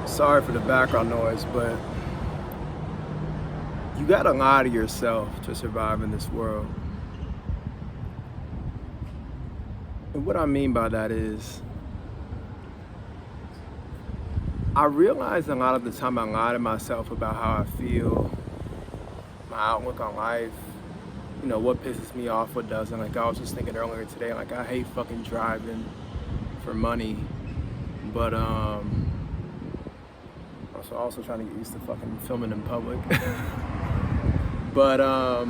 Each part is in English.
Sorry for the background noise, but you gotta lie to yourself to survive in this world. And what I mean by that is, I realize a lot of the time I lie to myself about how I feel, my outlook on life, what pisses me off, what doesn't. Like I was just thinking earlier today, like I hate fucking driving for money, but also trying to get used to fucking filming in public. But I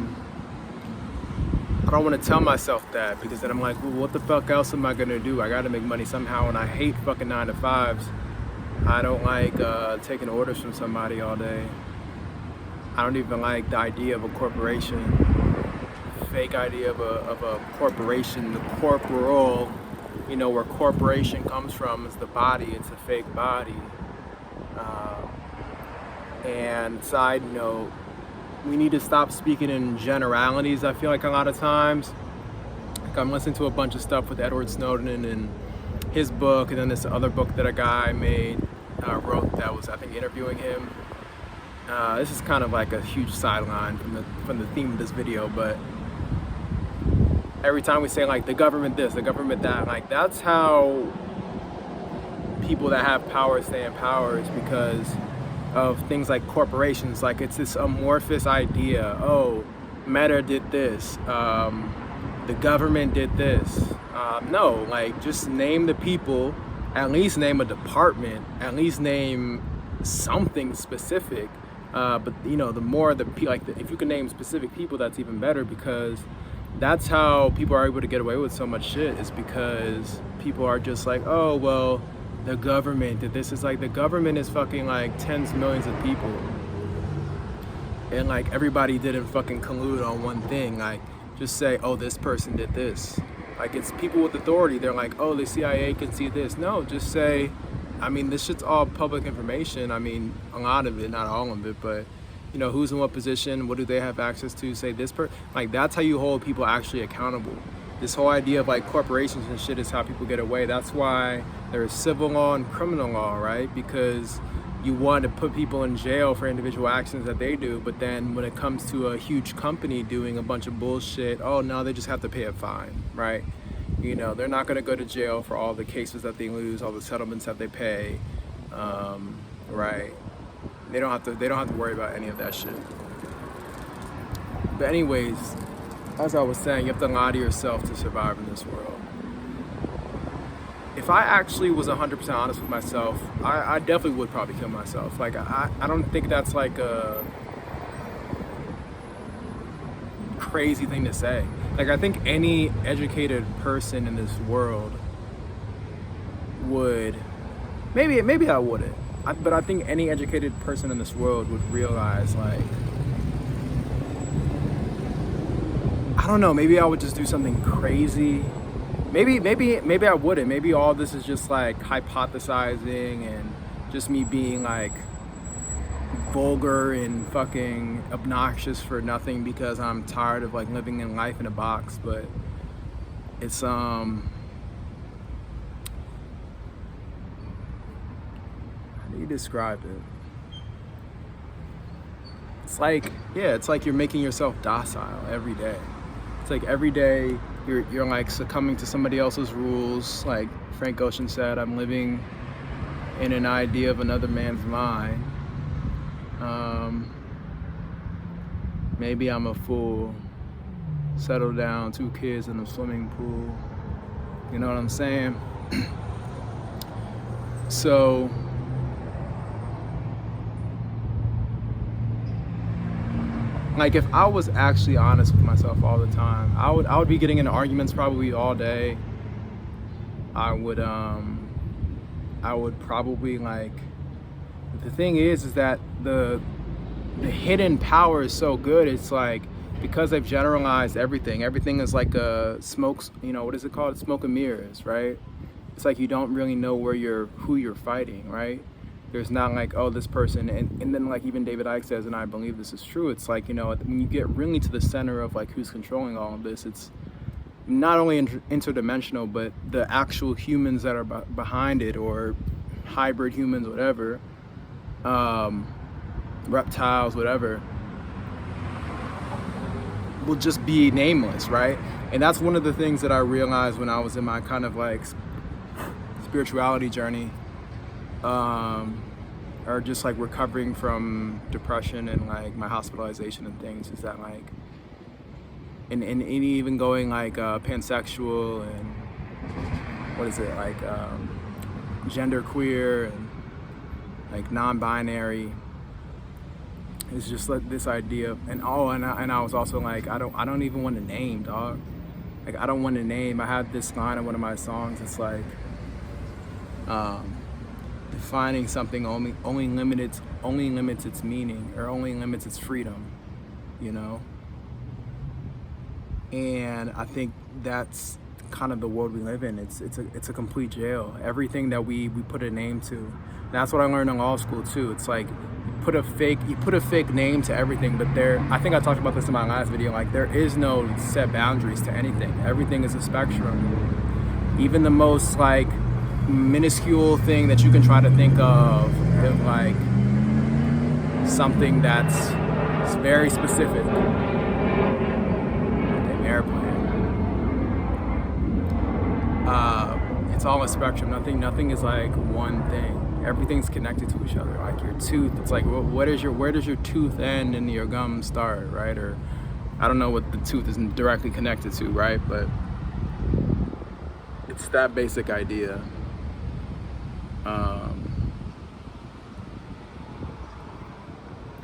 don't want to tell myself that, because then I'm like, well, what the fuck else am I gonna do? I gotta make money somehow, and I hate fucking 9-to-5s. I don't like taking orders from somebody all day. I don't even like the idea of a corporation, fake idea of a corporation, the corporal, where corporation comes from is the body, it's a fake body. And side note, we need to stop speaking in generalities. I feel like a lot of times, like I'm listening to a bunch of stuff with Edward Snowden and his book, and then this other book that a guy wrote that was, I think, interviewing him. This is kind of like a huge sideline from the theme of this video, but every time we say like the government this, the government that, like that's how people that have power stay in power, is because of things like corporations. Like it's this amorphous idea. Oh, Meta did this. The government did this. No, like just name the people. At least name a department. At least name something specific. But the more if you can name specific people, that's even better, because that's how people are able to get away with so much shit. Is because people are just like, oh well, the government did this. Is like the government is fucking like tens of millions of people, and like everybody didn't fucking collude on one thing. Like just say, oh, this person did this. Like it's people with authority. They're like, oh, the CIA can see this. No, just say, I mean, this shit's all public information. I mean, a lot of it, not all of it, but who's in what position, what do they have access to, say this like that's how you hold people actually accountable. This whole idea of like corporations and shit is how people get away. That's why there's civil law and criminal law, right? Because you want to put people in jail for individual actions that they do, but then when it comes to a huge company doing a bunch of bullshit, oh no, they just have to pay a fine, right? They're not going to go to jail for all the cases that they lose, all the settlements that they pay, right? They don't have to worry about any of that shit. But anyways, as I was saying, you have to lie to yourself to survive in this world. If I actually was 100% honest with myself, I definitely would probably kill myself. Like I don't think that's like a crazy thing to say. Like I think any educated person in this world would, maybe I wouldn't, but I think any educated person in this world would realize, like, I don't know, maybe I would just do something crazy. Maybe I wouldn't. Maybe all this is just like hypothesizing and just me being like vulgar and fucking obnoxious for nothing, because I'm tired of like living in life in a box. But it's how do you describe it? It's like, yeah, it's like you're making yourself docile every day. It's like every day you're like succumbing to somebody else's rules. Like Frank Ocean said, I'm living in an idea of another man's mind. Maybe I'm a fool. Settle down, 2 kids in a swimming pool. You know what I'm saying? So like if I was actually honest with myself all the time, I would be getting into arguments probably all day. I would probably like, the thing is that the hidden power is so good. It's like, because they've generalized everything is like a smoke, what is it called? Smoke and mirrors, right? It's like you don't really know who you're fighting, right? There's not like, oh, this person, and then like even David Icke says, and I believe this is true, it's like, when you get really to the center of like who's controlling all of this, it's not only interdimensional, but the actual humans that are behind it, or hybrid humans, whatever, reptiles, whatever, will just be nameless, right? And that's one of the things that I realized when I was in my kind of like spirituality journey, or just like recovering from depression and like my hospitalization and things, is that like, and even going like pansexual and what is it, like genderqueer and like non-binary. It's just like this idea, and I was also like, I don't even want to name, dog. Like, I don't want to name. I have this line in one of my songs. It's like, defining something only limits its meaning, or only limits its freedom, you know. And I think that's kind of the world we live in. It's a complete jail. Everything that we put a name to. And that's what I learned in law school too. It's like you put a fake name to everything, but I think I talked about this in my last video, like there is no set boundaries to anything. Everything is a spectrum. Even the most like minuscule thing that you can try to think of like something that's very specific. An airplane. It's all a spectrum. Nothing is like one thing. Everything's connected to each other. Like your tooth, it's like where does your tooth end and your gum start, right? Or I don't know what the tooth is directly connected to, right? But it's that basic idea.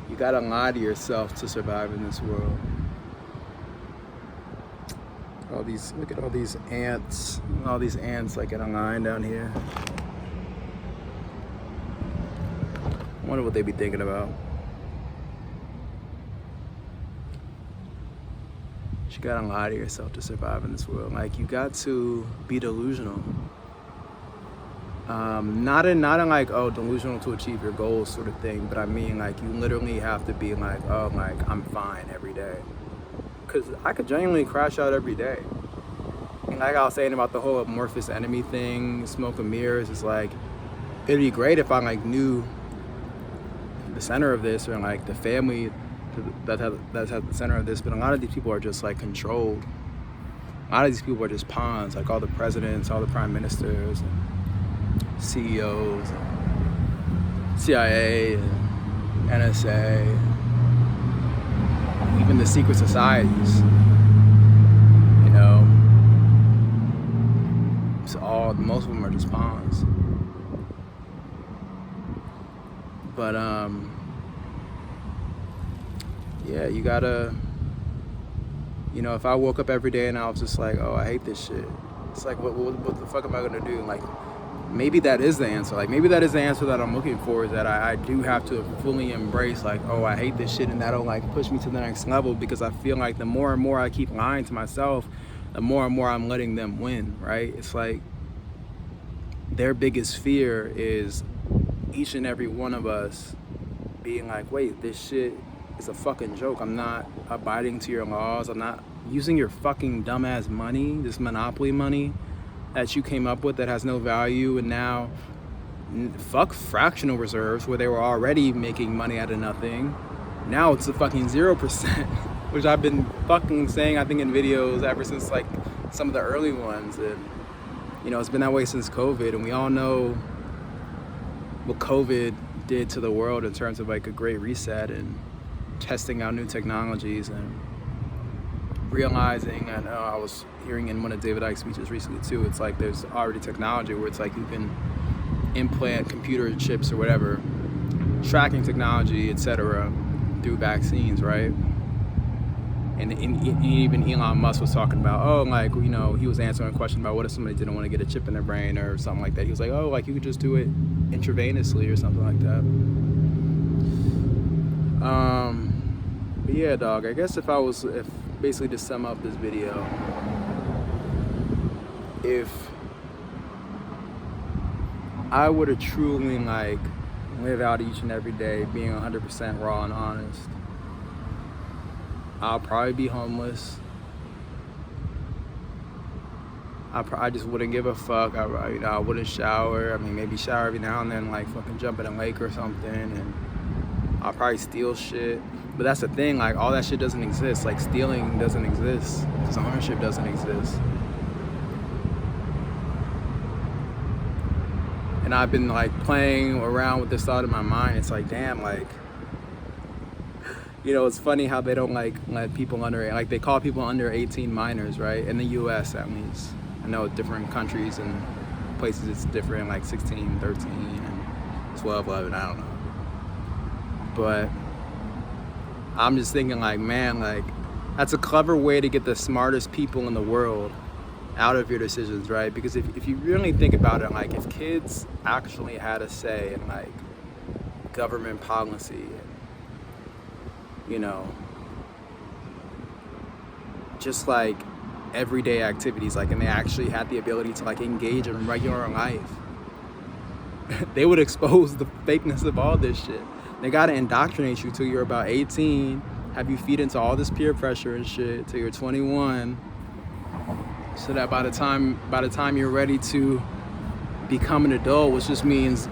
You gotta lie to yourself to survive in this world. Look at all these ants. All these ants like in a line down here. I wonder what they be thinking about. You gotta lie to yourself to survive in this world. Like, you got to be delusional. Not in like, oh, delusional to achieve your goals sort of thing, but I mean like you literally have to be like, oh, like I'm fine every day. Cause I could genuinely crash out every day. And like I was saying about the whole amorphous enemy thing, smoke and mirrors, is like, it'd be great if I like knew the center of this, or like the family that's at the center of this, but a lot of these people are just like controlled. A lot of these people are just pawns, like all the presidents, all the prime ministers, and CEOs, and CIA, and NSA, even the secret societies, you know. Most of them are just pawns. But yeah, you gotta, you know, if I woke up every day and I was just like, oh, I hate this shit, it's like, what the fuck am I gonna do? Like, maybe that is the answer. Like, maybe that is the answer that I'm looking for, is that I do have to fully embrace, like, oh, I hate this shit, and that'll like push me to the next level, because I feel like the more and more I keep lying to myself, the more and more I'm letting them win, right? It's like their biggest fear is each and every one of us being like, wait, this shit is a fucking joke. I'm not abiding to your laws. I'm not using your fucking dumbass money, this monopoly money that you came up with that has no value. And now, fuck fractional reserves where they were already making money out of nothing. Now it's a fucking 0%, which I've been fucking saying, I think, in videos ever since like some of the early ones. And you know, it's been that way since COVID, and we all know what COVID did to the world in terms of like a great reset and testing out new technologies and realizing, and I was hearing in one of David Icke's speeches recently too, it's like there's already technology where it's like you can implant computer chips or whatever, tracking technology, etc., through vaccines, right? And even Elon Musk was talking about, oh, like, you know, he was answering a question about what if somebody didn't want to get a chip in their brain or something like that. He was like, oh, like you could just do it intravenously or something like that. But yeah, dog, I guess if basically to sum up this video, if I were to truly like live out each and every day being 100% raw and honest, I'll probably be homeless. I just wouldn't give a fuck. I wouldn't shower. I mean, maybe shower every now and then, like fucking jump in a lake or something, and I'll probably steal shit. But that's the thing, like all that shit doesn't exist. Like stealing doesn't exist because ownership doesn't exist. And I've been like playing around with this thought in my mind. It's like, damn, like, you know, it's funny how they don't like let people under, like they call people under 18 minors, right? In the US at least. I know different countries and places it's different, like 16, 13, and 12, 11, I don't know. But I'm just thinking like, man, like that's a clever way to get the smartest people in the world out of your decisions, right? Because if you really think about it, like if kids actually had a say in like government policy and, you know, just like everyday activities, like, and they actually had the ability to like engage in regular life, they would expose the fakeness of all this shit. They gotta indoctrinate you till you're about 18, have you feed into all this peer pressure and shit till you're 21, so that by the time you're ready to become an adult, which just means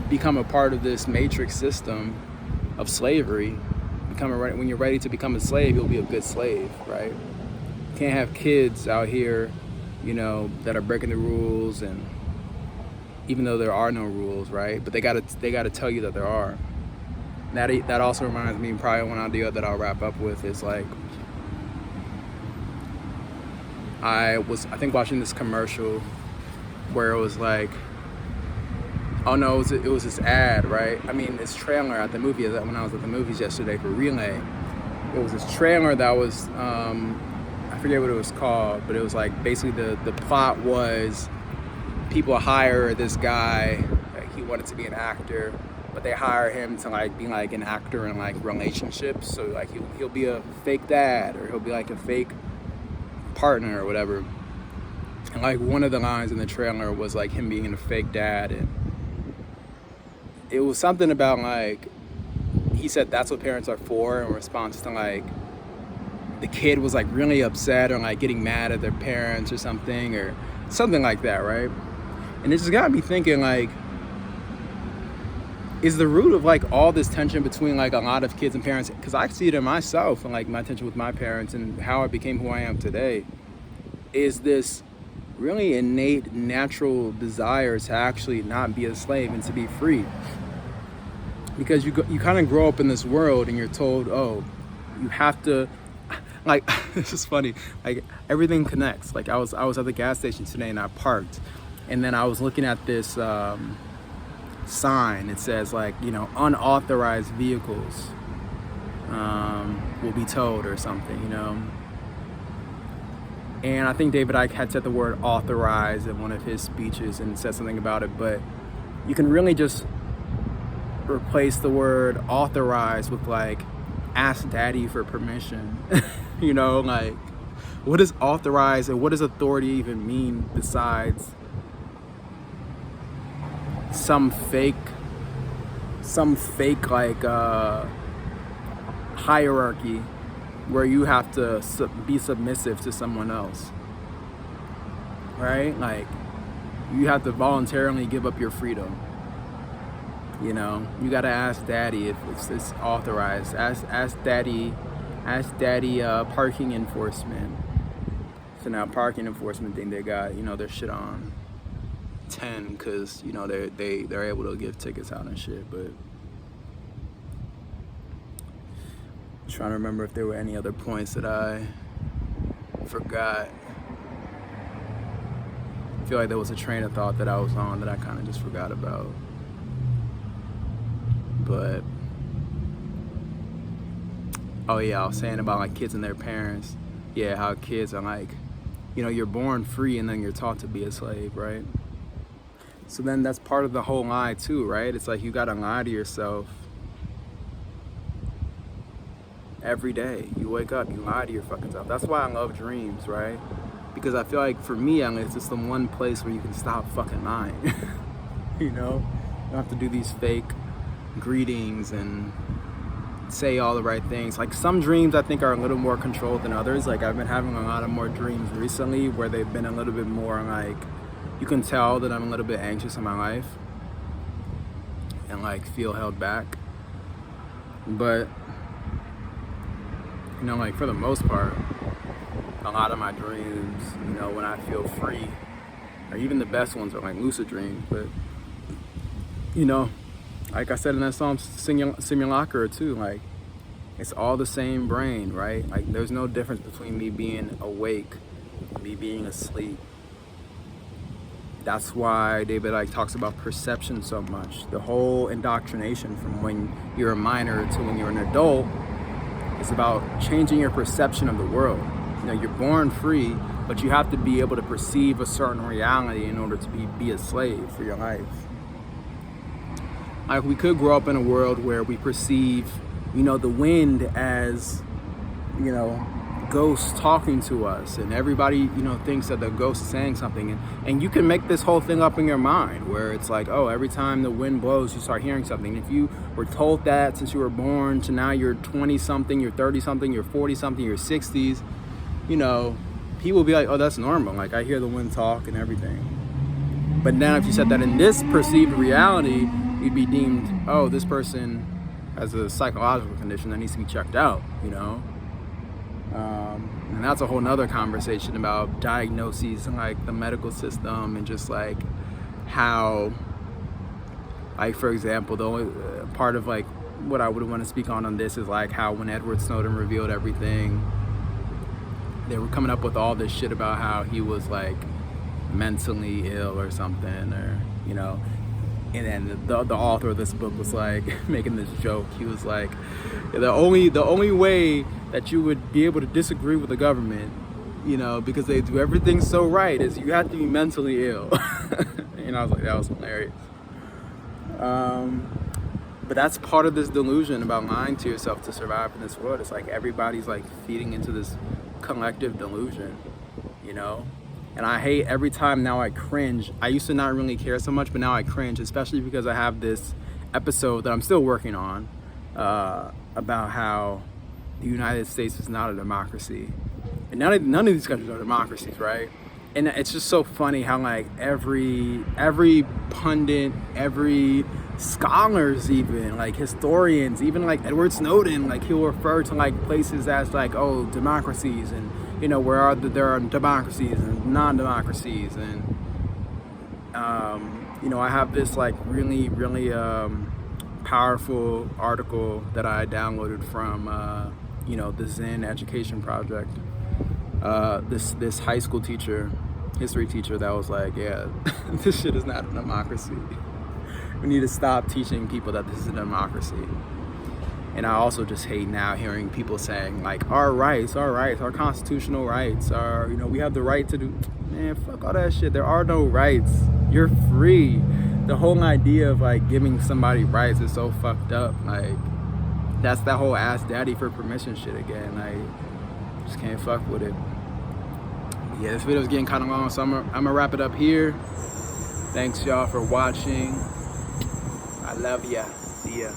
become a part of this matrix system of slavery, when you're ready to become a slave, you'll be a good slave, right? Can't have kids out here, you know, that are breaking the rules, and even though there are no rules, right? But they gotta tell you that there are. That also reminds me, probably one idea that I'll wrap up with is like, I think watching this commercial where it was like, oh no, it was this ad, right? I mean, this trailer at the movie, when I was at the movies yesterday for Relay, it was this trailer that was, I forget what it was called, but it was like basically the plot was people hire this guy, like he wanted to be an actor, but they hire him to like be like an actor in like relationships. So like he'll be a fake dad, or he'll be like a fake partner or whatever. And like one of the lines in the trailer was like him being a fake dad, and it was something about like, he said that's what parents are for, in response to like the kid was like really upset or like getting mad at their parents or something like that, right? And it just got me thinking, like, is the root of like all this tension between like a lot of kids and parents, because I see it in myself and like my tension with my parents and how I became who I am today, is this really innate natural desire to actually not be a slave and to be free. Because you kind of grow up in this world and you're told, oh, you have to, like, this is funny, like everything connects. Like I was at the gas station today and I parked, and then I was looking at this sign. It says like, you know, unauthorized vehicles will be towed or something, you know. And I think David Icke had said the word authorized in one of his speeches and said something about it, but you can really just replace the word authorized with like, ask daddy for permission. You know, like, what does authorized and what does authority even mean besides some fake like hierarchy where you have to be submissive to someone else, right? Like, you have to voluntarily give up your freedom. You know, you gotta ask daddy if it's authorized. Ask daddy parking enforcement. So now parking enforcement think they got, you know, their shit on 10 because, you know, they're able to give tickets out and shit. But I'm trying to remember if there were any other points that I forgot. I feel like there was a train of thought that I was on that I kind of just forgot about. But oh yeah, I was saying about like kids and their parents. Yeah, how kids are like, you know, you're born free and then you're taught to be a slave, right? So then that's part of the whole lie too, right? It's like you gotta lie to yourself every day. You wake up, you lie to your fucking self. That's why I love dreams, right? Because I feel like for me, it's just the one place where you can stop fucking lying. You know, you don't have to do these fake greetings and say all the right things. Like some dreams I think are a little more controlled than others. Like I've been having a lot of more dreams recently where they've been a little bit more like, you can tell that I'm a little bit anxious in my life and like feel held back. But you know, like for the most part, a lot of my dreams, you know, when I feel free, or even the best ones are like lucid dreams. But you know, like I said in that song Simulacra too, like it's all the same brain, right? Like there's no difference between me being awake and me being asleep. That's why David like talks about perception so much. The whole indoctrination from when you're a minor to when you're an adult is about changing your perception of the world. You know, you're born free, but you have to be able to perceive a certain reality in order to be a slave for your life. Like we could grow up in a world where we perceive, you know, the wind as, you know, ghosts talking to us, and everybody, you know, thinks that the ghost is saying something, and you can make this whole thing up in your mind where it's like, oh, every time the wind blows you start hearing something. If you were told that since you were born to now you're 20 something, you're 30 something, you're 40 something, you're 60s, you know, people will be like, oh, that's normal, like I hear the wind talk and everything. But now if you said that in this perceived reality, you'd be deemed, oh, this person has a psychological condition that needs to be checked out, you know. And that's a whole nother conversation about diagnoses and like the medical system, and just like how, like for example, the only part of like what I would want to speak on this is like how when Edward Snowden revealed everything, they were coming up with all this shit about how he was like mentally ill or something, or you know. And then the author of this book was like making this joke. He was like, the only way that you would be able to disagree with the government, you know, because they do everything so right, is you have to be mentally ill. And I was like, that was hilarious. But that's part of this delusion about lying to yourself to survive in this world. It's like everybody's like feeding into this collective delusion, you know. And I hate every time now I cringe. I used to not really care so much, but now I cringe, especially because I have this episode that I'm still working on about how the United States is not a democracy. And none of these countries are democracies, right? And it's just so funny how like every pundit, every scholars, even like historians, even like Edward Snowden, like he'll refer to like places as like, oh, democracies, and you know, there are democracies and non-democracies. And you know, I have this like really powerful article that I downloaded from you know, the Zen Education Project. This high school teacher, history teacher, that was like, yeah, this shit is not a democracy. We need to stop teaching people that this is a democracy. And I also just hate now hearing people saying like, our rights, our constitutional rights, our, you know, we have the right to do, man, fuck all that shit. There are no rights. You're free. The whole idea of like giving somebody rights is so fucked up. Like, that's that whole ask daddy for permission shit again. Like, just can't fuck with it. Yeah, this video is getting kind of long, so I'm gonna wrap it up here. Thanks y'all for watching. I love ya. See ya.